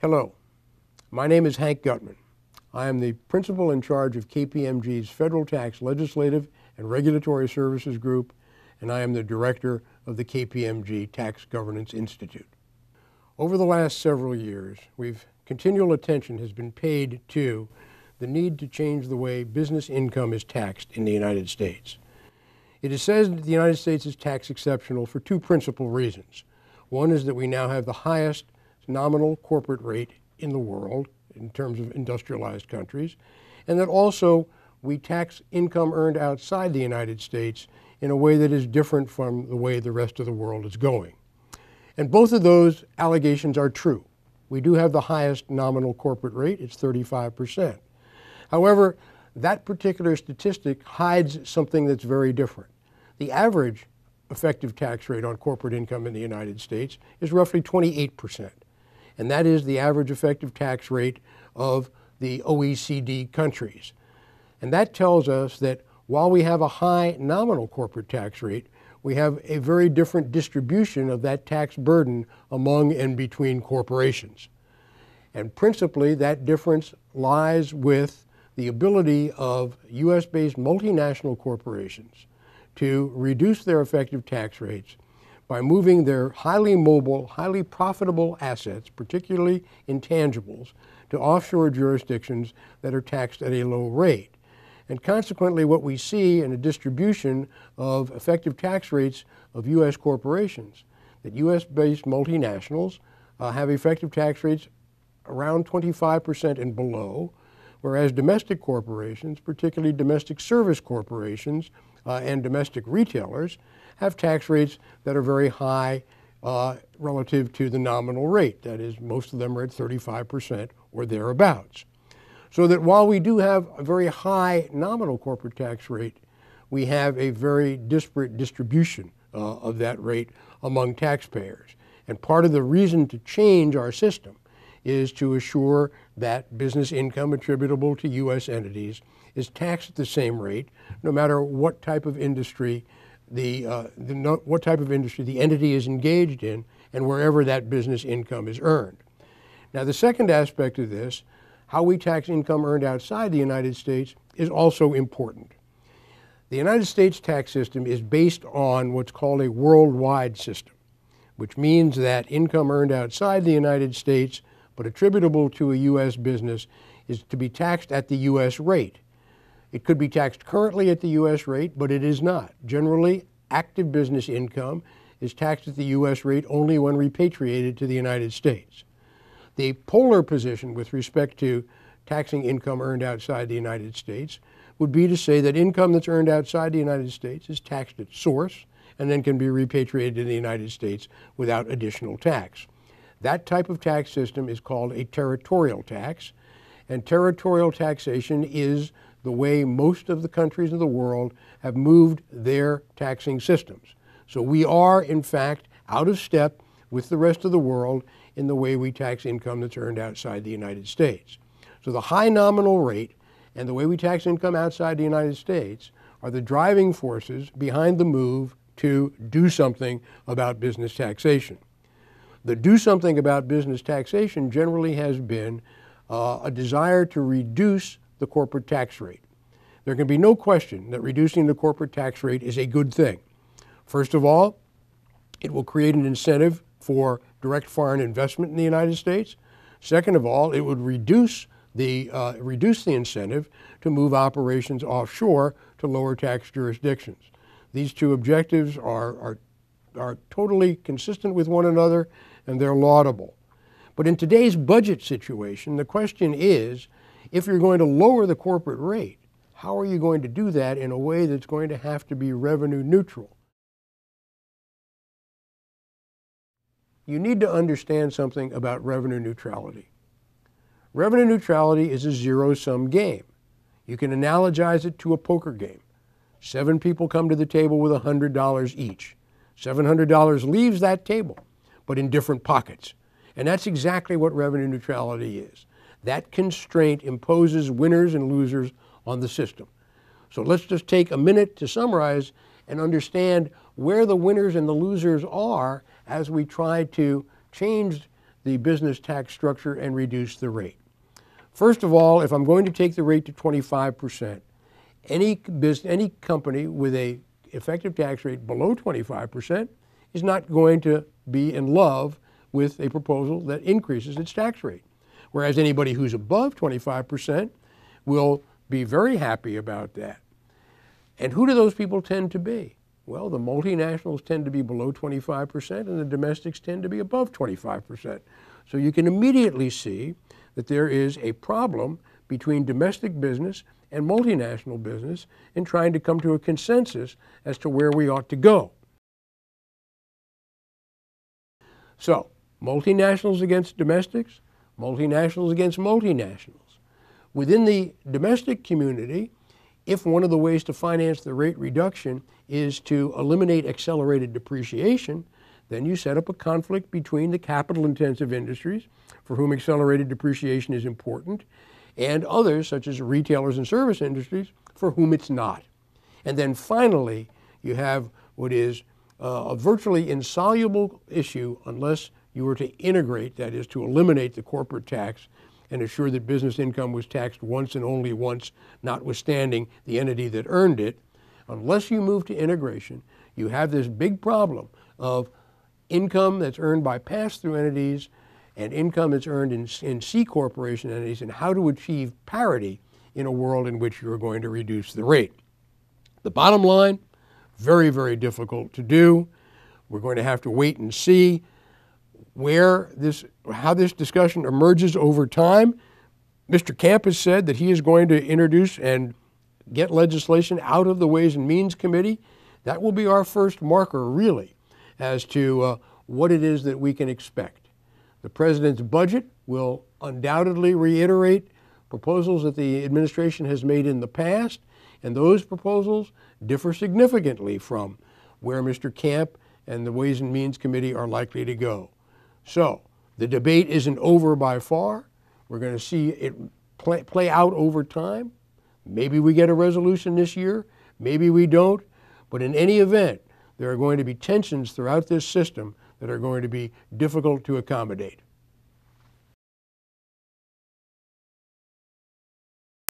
Hello, my name is Hank Gutman. I am the principal in charge of KPMG's Federal Tax Legislative and Regulatory Services Group, and I am the director of the KPMG Tax Governance Institute. Over the last several years, continual attention has been paid to the need to change the way business income is taxed in the United States. It is said that the United States is tax exceptional for two principal reasons. One is that we now have the highest nominal corporate rate in the world in terms of industrialized countries, and that also we tax income earned outside the United States in a way that is different from the way the rest of the world is going. And both of those allegations are true. We do have the highest nominal corporate rate, it's 35%. However, that particular statistic hides something that's very different. The average effective tax rate on corporate income in the United States is roughly 28%. And that is the average effective tax rate of the OECD countries. And that tells us that while we have a high nominal corporate tax rate, we have a very different distribution of that tax burden among and between corporations. And principally, that difference lies with the ability of US-based multinational corporations to reduce their effective tax rates by moving their highly mobile, highly profitable assets, particularly intangibles, to offshore jurisdictions that are taxed at a low rate. And consequently, what we see in a distribution of effective tax rates of US corporations, that US-based multinationals have effective tax rates around 25% and below, whereas domestic corporations, particularly domestic service corporations and domestic retailers, have tax rates that are very high relative to the nominal rate. That is, most of them are at 35% or thereabouts. So that while we do have a very high nominal corporate tax rate, we have a very disparate distribution of that rate among taxpayers. And part of the reason to change our system is to assure that business income attributable to US entities is taxed at the same rate, no matter what type of industry the entity is engaged in and wherever that business income is earned. Now, the second aspect of this, how we tax income earned outside the United States, is also important. The United States tax system is based on what's called a worldwide system, which means that income earned outside the United States but attributable to a US business is to be taxed at the US rate. It could be taxed currently at the US rate, but it is not. Generally, active business income is taxed at the US rate only when repatriated to the United States. The polar position with respect to taxing income earned outside the United States would be to say that income that's earned outside the United States is taxed at source and then can be repatriated to the United States without additional tax. That type of tax system is called a territorial tax, and territorial taxation is the way most of the countries of the world have moved their taxing systems. So we are, in fact, out of step with the rest of the world in the way we tax income that's earned outside the United States. So the high nominal rate and the way we tax income outside the United States are the driving forces behind the move to do something about business taxation. The do something about business taxation generally has been a desire to reduce the corporate tax rate. There can be no question that reducing the corporate tax rate is a good thing. First of all, it will create an incentive for direct foreign investment in the United States. Second of all, it would reduce the incentive to move operations offshore to lower tax jurisdictions. These two objectives are totally consistent with one another, and they're laudable. But in today's budget situation, the question is, if you're going to lower the corporate rate, how are you going to do that in a way that's going to have to be revenue neutral? You need to understand something about revenue neutrality. Revenue neutrality is a zero-sum game. You can analogize it to a poker game. 7 people come to the table with $100 each. $700 leaves that table, but in different pockets. And that's exactly what revenue neutrality is. That constraint imposes winners and losers on the system. So let's just take a minute to summarize and understand where the winners and the losers are as we try to change the business tax structure and reduce the rate. First of all, if I'm going to take the rate to 25%, any company with an effective tax rate below 25% is not going to be in love with a proposal that increases its tax rate. Whereas anybody who's above 25% will be very happy about that. And who do those people tend to be? Well, the multinationals tend to be below 25% and the domestics tend to be above 25%. So you can immediately see that there is a problem between domestic business and multinational business in trying to come to a consensus as to where we ought to go. So, multinationals against domestics, multinationals against multinationals. Within the domestic community, if one of the ways to finance the rate reduction is to eliminate accelerated depreciation, then you set up a conflict between the capital-intensive industries, for whom accelerated depreciation is important, and others, such as retailers and service industries, for whom it's not. And then finally, you have what is a virtually insoluble issue unless you were to integrate, that is, to eliminate the corporate tax and assure that business income was taxed once and only once, notwithstanding the entity that earned it. Unless you move to integration, you have this big problem of income that's earned by pass-through entities and income that's earned in C corporation entities, and how to achieve parity in a world in which you're going to reduce the rate. The bottom line, very, very difficult to do. We're going to have to wait and see how this discussion emerges over time. Mr. Camp has said that he is going to introduce and get legislation out of the Ways and Means Committee. That will be our first marker, really, as to what it is that we can expect. The President's budget will undoubtedly reiterate proposals that the administration has made in the past, and those proposals differ significantly from where Mr. Camp and the Ways and Means Committee are likely to go. So the debate isn't over by far. We're going to see it play out over time. Maybe we get a resolution this year, maybe we don't, but in any event, there are going to be tensions throughout this system that are going to be difficult to accommodate.